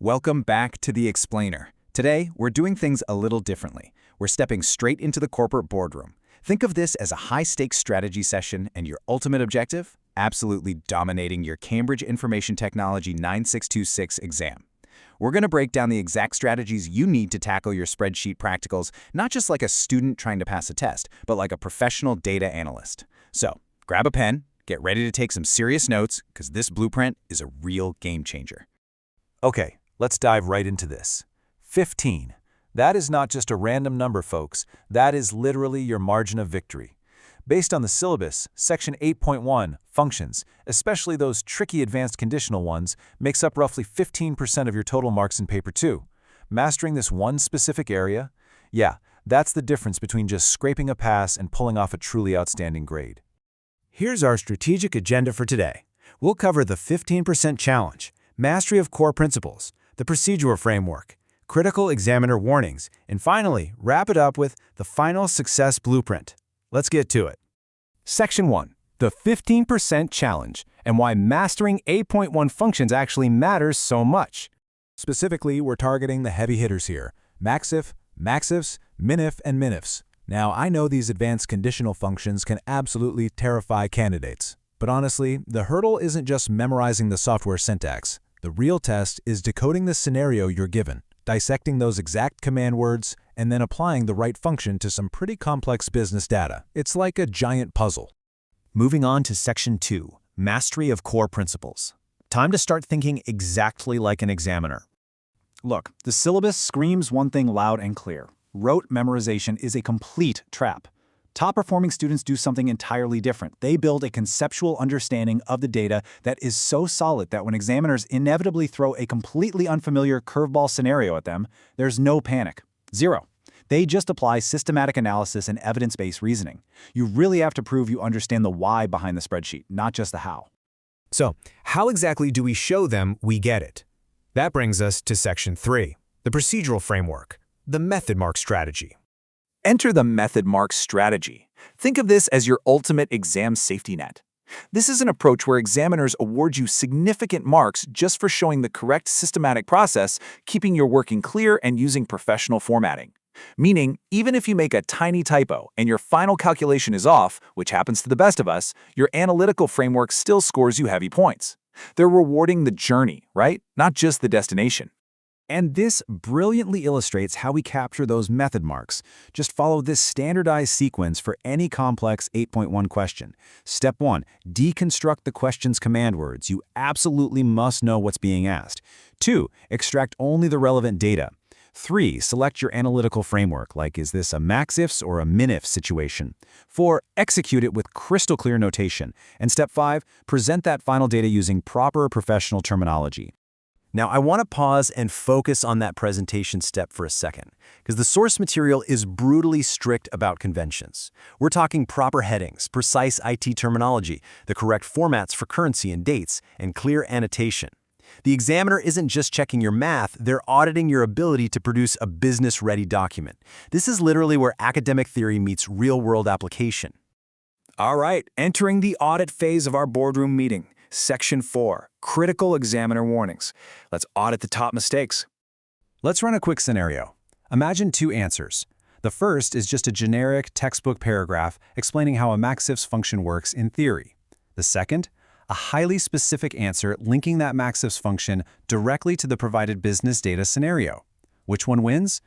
Welcome back to The Explainer. Today, we're doing things a little differently. We're stepping straight into the corporate boardroom. Think of this as a high-stakes strategy session, and your ultimate objective? Absolutely dominating your Cambridge Information Technology 9626 exam. We're going to break down the exact strategies you need to tackle your spreadsheet practicals, not just like a student trying to pass a test, but like a professional data analyst. So, grab a pen, get ready to take some serious notes, because this blueprint is a real game changer. Okay, let's dive right into this. 15. That is not just a random number, folks. That is literally your margin of victory. Based on the syllabus, Section 8.1, functions, especially those tricky advanced conditional ones, makes up roughly 15% of your total marks in Paper 2. Mastering this one specific area? Yeah, that's the difference between just scraping a pass and pulling off a truly outstanding grade. Here's our strategic agenda for today. We'll cover the 15% challenge, mastery of core principles, the procedural framework, critical examiner warnings, and finally, wrap it up with the final success blueprint. Let's get to it. Section 1. The 15% challenge and why mastering 8.1 functions actually matters so much. Specifically, we're targeting the heavy hitters here: MAXIF, MAXIFS, MINIF, and MINIFS. Now, I know these advanced conditional functions can absolutely terrify candidates. But honestly, the hurdle isn't just memorizing the software syntax. The real test is decoding the scenario you're given, dissecting those exact command words, and then applying the right function to some pretty complex business data. It's like a giant puzzle. Moving on to Section 2, mastery of core principles. Time to start thinking exactly like an examiner. Look, the syllabus screams one thing loud and clear. Rote memorization is a complete trap. Top-performing students do something entirely different. They build a conceptual understanding of the data that is so solid that when examiners inevitably throw a completely unfamiliar curveball scenario at them, there's no panic. Zero. They just apply systematic analysis and evidence-based reasoning. You really have to prove you understand the why behind the spreadsheet, not just the how. So, how exactly do we show them we get it? That brings us to Section 3, the procedural framework, the method mark strategy. Enter the method mark strategy. Think of this as your ultimate exam safety net. This is an approach where examiners award you significant marks just for showing the correct systematic process, keeping your working clear, and using professional formatting. Meaning, even if you make a tiny typo and your final calculation is off, which happens to the best of us, your analytical framework still scores you heavy points. They're rewarding the journey, right? Not just the destination. And this brilliantly illustrates how we capture those method marks. Just follow this standardized sequence for any complex 8.1 question. Step 1, deconstruct the question's command words. You absolutely must know what's being asked. 2, extract only the relevant data. 3, select your analytical framework, like is this a MAXIFS or a MINIF situation. 4, execute it with crystal clear notation. And step 5, present that final data using proper professional terminology. Now, I want to pause and focus on that presentation step for a second, because the source material is brutally strict about conventions. We're talking proper headings, precise IT terminology, the correct formats for currency and dates, and clear annotation. The examiner isn't just checking your math, they're auditing your ability to produce a business-ready document. This is literally where academic theory meets real-world application. All right, entering the audit phase of our boardroom meeting. Section 4, critical examiner warnings. Let's audit the top mistakes. Let's run a quick scenario. Imagine 2 answers. The first is just a generic textbook paragraph explaining how a MAXIFS function works in theory. The second, a highly specific answer linking that MAXIFS function directly to the provided business data scenario. Which one wins?